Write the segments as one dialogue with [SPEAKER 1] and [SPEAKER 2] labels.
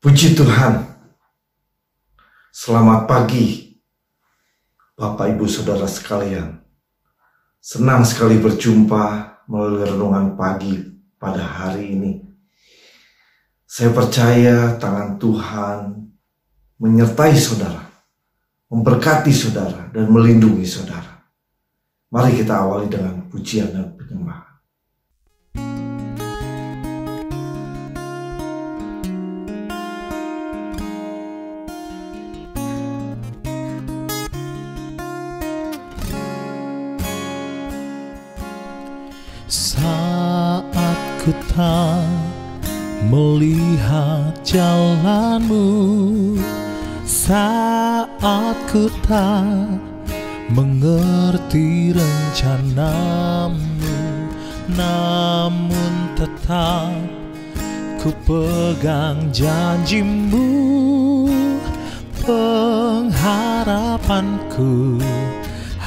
[SPEAKER 1] Puji Tuhan. Selamat pagi Bapak Ibu Saudara sekalian. Senang sekali berjumpa melalui renungan pagi pada hari ini. Saya percaya tangan Tuhan menyertai saudara, memberkati saudara, dan melindungi saudara. Mari kita awali dengan pujian dan penyembahan.
[SPEAKER 2] Saat ku tak melihat jalanmu, saat ku tak mengerti rencanamu, namun tetap ku pegang janjimu. Pengharapanku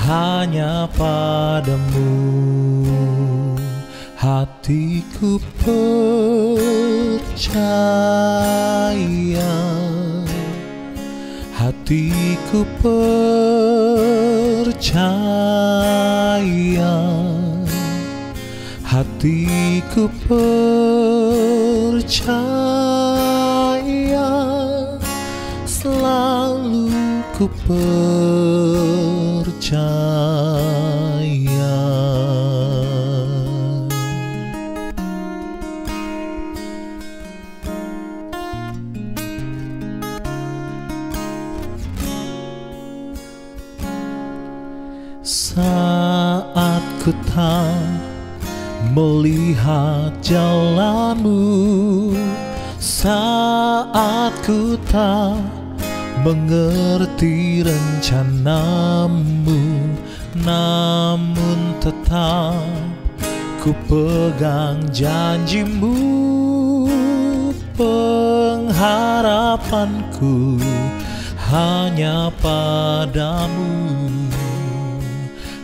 [SPEAKER 2] hanya padamu. Hatiku percaya, hatiku percaya, hatiku percaya, selalu ku percaya. Saat ku tak melihat jalanmu, saat ku tak mengerti rencanamu, namun tetap ku pegang janjimu. Pengharapanku hanya padamu.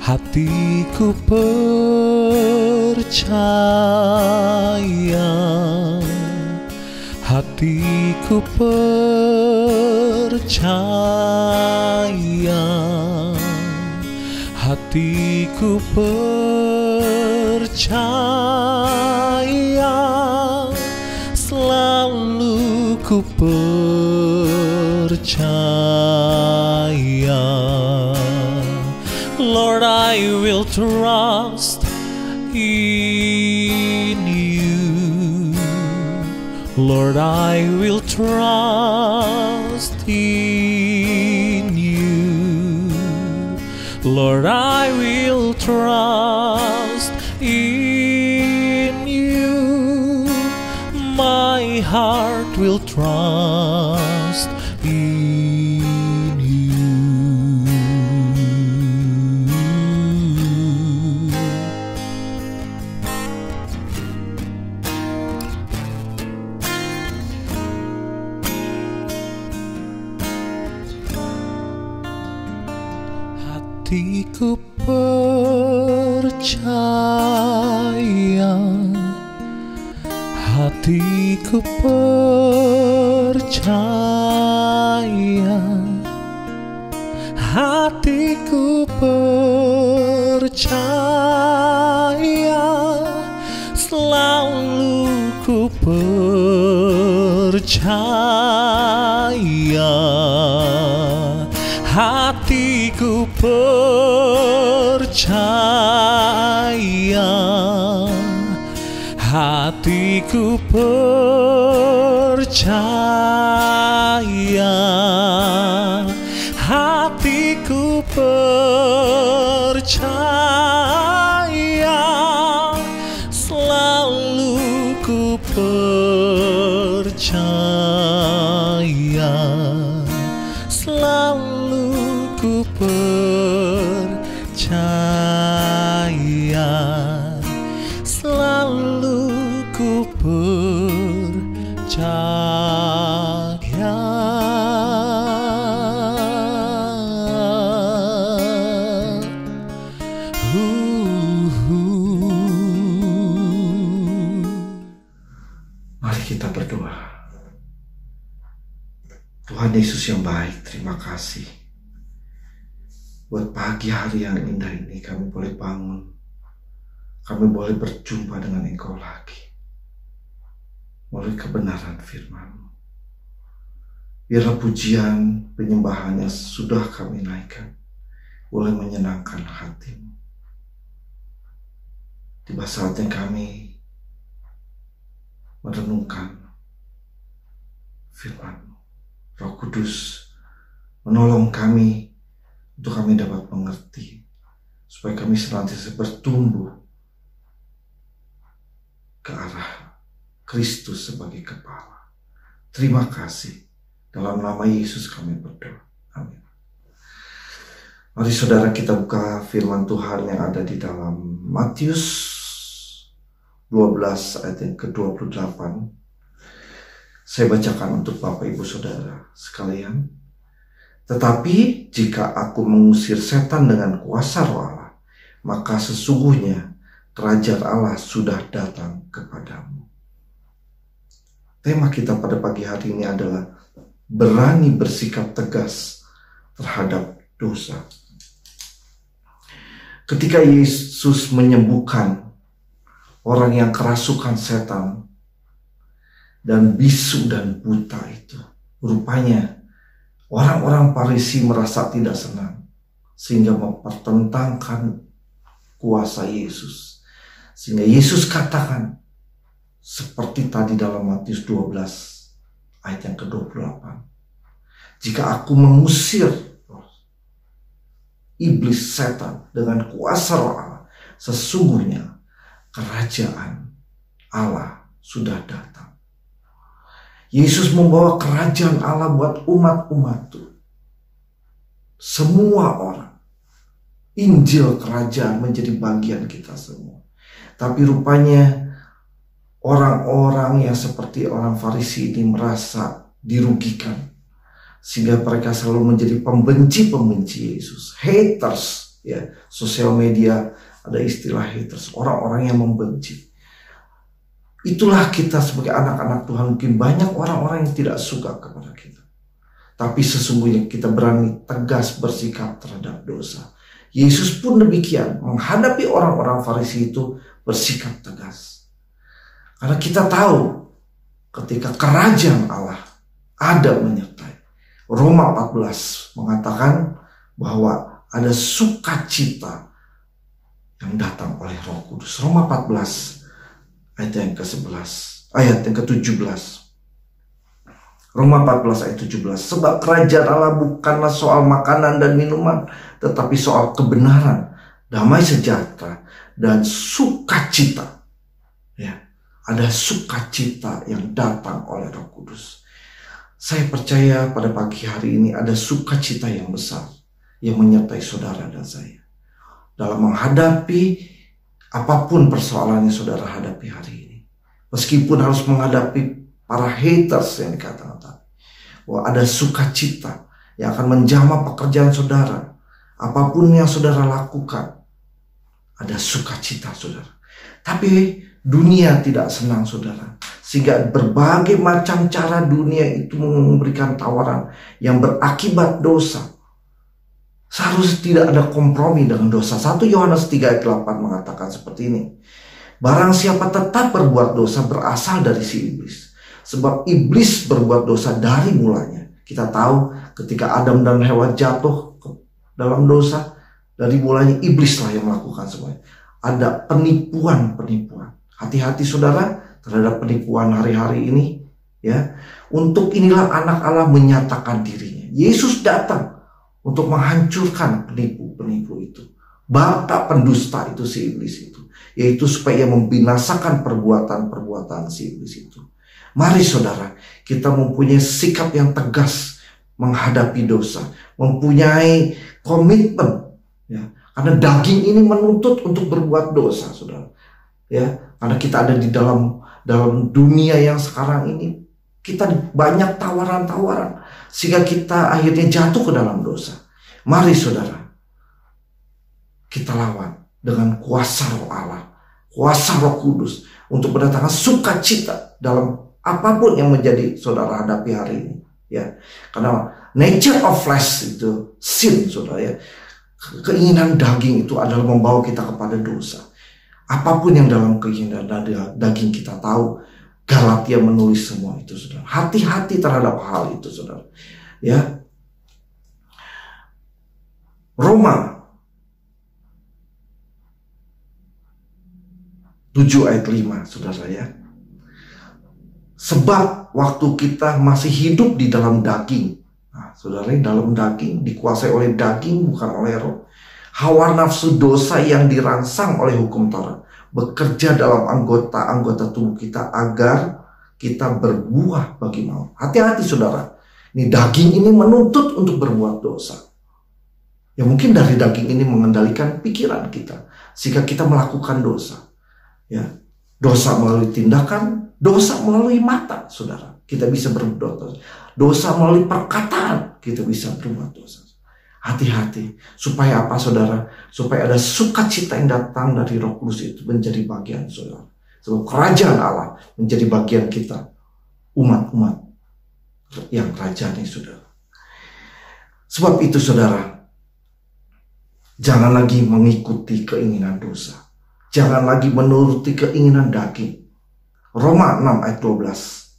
[SPEAKER 2] Hatiku percaya, hatiku percaya, hatiku percaya, selalu ku percaya. Lord, I will trust in you. Lord, I will trust in you. Lord, I will trust in you. My heart will trust in you. Hatiku percaya, hatiku percaya, hatiku percaya, selalu ku percaya. Hatiku percaya, hatiku percaya, hatiku percaya, selalu ku percaya, selalu ku percaya, selalu ku percaya.
[SPEAKER 1] Mari kita berdoa. Tuhan Yesus yang baik, terima kasih. Buat pagi hari yang indah ini kami boleh bangun. Kami boleh berjumpa dengan Engkau lagi. Melalui kebenaran firman-Mu. Biarlah pujian, penyembahan yang sudah kami naikkan boleh menyenangkan hati-Mu. Tiba saatnya kami merenungkan firman-Mu. Roh Kudus menolong kami untuk kami dapat mengerti, supaya kami senantiasa bertumbuh ke arah Kristus sebagai kepala. Terima kasih. Dalam nama Yesus kami berdoa. Amin. Mari saudara kita buka firman Tuhan yang ada di dalam Matius 12 ayat yang ke-28. Saya bacakan untuk Bapak Ibu Saudara sekalian. Tetapi jika aku mengusir setan dengan kuasa Roh Allah, maka sesungguhnya kerajaan Allah sudah datang kepadamu. Tema kita pada pagi hari ini adalah berani bersikap tegas terhadap dosa. Ketika Yesus menyembuhkan orang yang kerasukan setan dan bisu dan buta itu, rupanya orang-orang Farisi merasa tidak senang sehingga mempertentangkan kuasa Yesus. Sehingga Yesus katakan seperti tadi dalam Matius 12 ayat yang ke-28. Jika aku mengusir iblis setan dengan kuasa Roh Allah, sesungguhnya kerajaan Allah sudah datang. Yesus membawa kerajaan Allah buat umat-umat itu. Semua orang. Injil kerajaan menjadi bagian kita semua. Tapi rupanya orang-orang yang seperti orang Farisi ini merasa dirugikan. Sehingga mereka selalu menjadi pembenci-pembenci Yesus. Haters. Ya, sosial media ada istilah haters. Orang-orang yang membenci. Itulah kita sebagai anak-anak Tuhan. Mungkin banyak orang-orang yang tidak suka kepada kita. Tapi sesungguhnya kita berani tegas bersikap terhadap dosa. Yesus pun demikian. Menghadapi orang-orang Farisi itu bersikap tegas. Karena kita tahu ketika kerajaan Allah ada menyertai. Roma 14 mengatakan bahwa ada sukacita yang datang oleh Roh Kudus. Roma 14 ayat yang ke-11, ayat yang ke-17. Roma 14 ayat 17. Sebab kerajaan Allah bukanlah soal makanan dan minuman, tetapi soal kebenaran, damai sejahtera, dan sukacita. Ya, ada sukacita yang datang oleh Roh Kudus. Saya percaya pada pagi hari ini ada sukacita yang besar yang menyertai saudara dan saya dalam menghadapi apapun persoalan yang saudara hadapi hari ini. Meskipun harus menghadapi para haters yang dikatakan tadi. Bahwa ada sukacita yang akan menjamah pekerjaan saudara. Apapun yang saudara lakukan. Ada sukacita saudara. Tapi dunia tidak senang saudara. Sehingga berbagai macam cara dunia itu memberikan tawaran yang berakibat dosa. Seharusnya tidak ada kompromi dengan dosa. 1 Yohanes 3 ayat 8 mengatakan seperti ini. Barang siapa tetap berbuat dosa berasal dari si iblis. Sebab iblis berbuat dosa dari mulanya. Kita tahu ketika Adam dan Hawa jatuh ke dalam dosa, dari mulanya iblislah yang melakukan semuanya. Ada penipuan-penipuan. Hati-hati saudara terhadap penipuan hari-hari ini. Ya, untuk inilah anak Allah menyatakan dirinya. Yesus datang untuk menghancurkan penipu-penipu itu. Bapa pendusta itu si iblis itu. Yaitu supaya membinasakan perbuatan-perbuatan si iblis itu. Mari saudara, kita mempunyai sikap yang tegas menghadapi dosa. Mempunyai komitmen. Ya, karena daging ini menuntut untuk berbuat dosa saudara. Ya, karena kita ada di dalam dunia yang sekarang ini. Kita banyak tawaran-tawaran. Sehingga kita akhirnya jatuh ke dalam dosa. Mari saudara, kita lawan dengan kuasa Roh Allah, kuasa Roh Kudus, untuk mendatangkan sukacita dalam apapun yang menjadi saudara hadapi hari ini. ya. Karena nature of flesh itu sin, saudara ya. Keinginan daging itu adalah membawa kita kepada dosa. Apapun yang dalam keinginan daging kita tahu, Galatia menulis semua itu, saudara. Hati-hati terhadap hal itu, saudara. Ya. Roma 7 ayat 5, saudara ya. Sebab waktu kita masih hidup di dalam daging. Nah, saudara, dalam daging, dikuasai oleh daging bukan oleh roh. Hawa nafsu dosa yang dirangsang oleh hukum Taurat bekerja dalam anggota-anggota tubuh kita agar kita berbuah bagi maut. Hati-hati, saudara. Ini daging ini menuntut untuk berbuat dosa. Ya mungkin dari daging ini mengendalikan pikiran kita sehingga kita melakukan dosa. Ya, dosa melalui tindakan, dosa melalui mata, saudara. Kita bisa berbuat dosa. Dosa melalui perkataan, kita bisa berbuat dosa. Hati-hati. Supaya apa, saudara? Supaya ada sukacita yang datang dari Roh Kudus itu menjadi bagian saudara. Sebab kerajaan Allah menjadi bagian kita, umat-umat yang kerajaan ini, saudara. Sebab itu, saudara, jangan lagi mengikuti keinginan dosa. Jangan lagi menuruti keinginan daging. Roma 6 ayat 12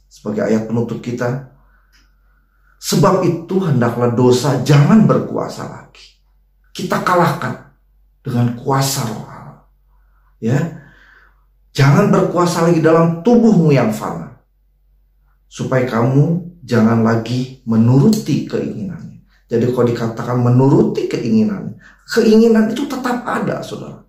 [SPEAKER 1] sebagai ayat penutup kita. Sebab itu hendaklah dosa jangan berkuasa lagi. Kita kalahkan dengan kuasa Roh Allah. Ya. Jangan berkuasa lagi dalam tubuhmu yang fana. Supaya kamu jangan lagi menuruti keinginannya. Jadi kalau dikatakan menuruti keinginan itu tetap ada, saudara.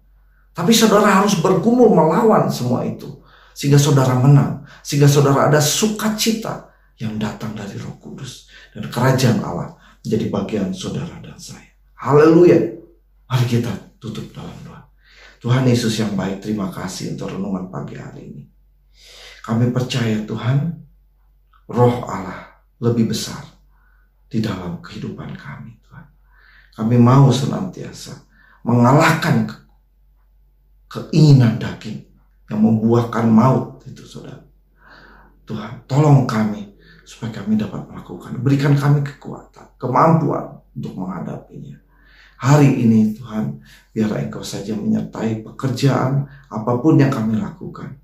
[SPEAKER 1] Tapi saudara harus bergumul melawan semua itu. Sehingga saudara menang. Sehingga saudara ada sukacita yang datang dari Roh Kudus. Dan kerajaan Allah menjadi bagian saudara dan saya. Haleluya. Mari kita tutup dalam doa. Tuhan Yesus yang baik, terima kasih untuk renungan pagi hari ini. Kami percaya Tuhan, Roh Allah lebih besar di dalam kehidupan kami, Tuhan. Kami mau senantiasa mengalahkan keinginan daging yang membuahkan maut itu, saudara. Tuhan, tolong kami supaya kami dapat melakukan. Berikan kami kekuatan, kemampuan untuk menghadapinya. Hari ini Tuhan, biar Engkau saja menyertai pekerjaan apapun yang kami lakukan.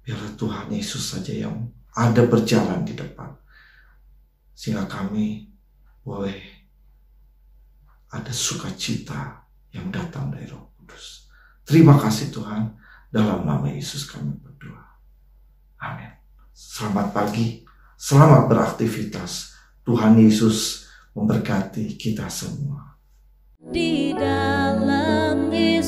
[SPEAKER 1] Biar Tuhan Yesus saja yang ada berjalan di depan. Sehingga kami boleh ada sukacita yang datang dari Roh Kudus. Terima kasih Tuhan, dalam nama Yesus kami berdoa. Amin. Selamat pagi, selamat beraktivitas. Tuhan Yesus memberkati kita semua.
[SPEAKER 3] Di dalam Yesus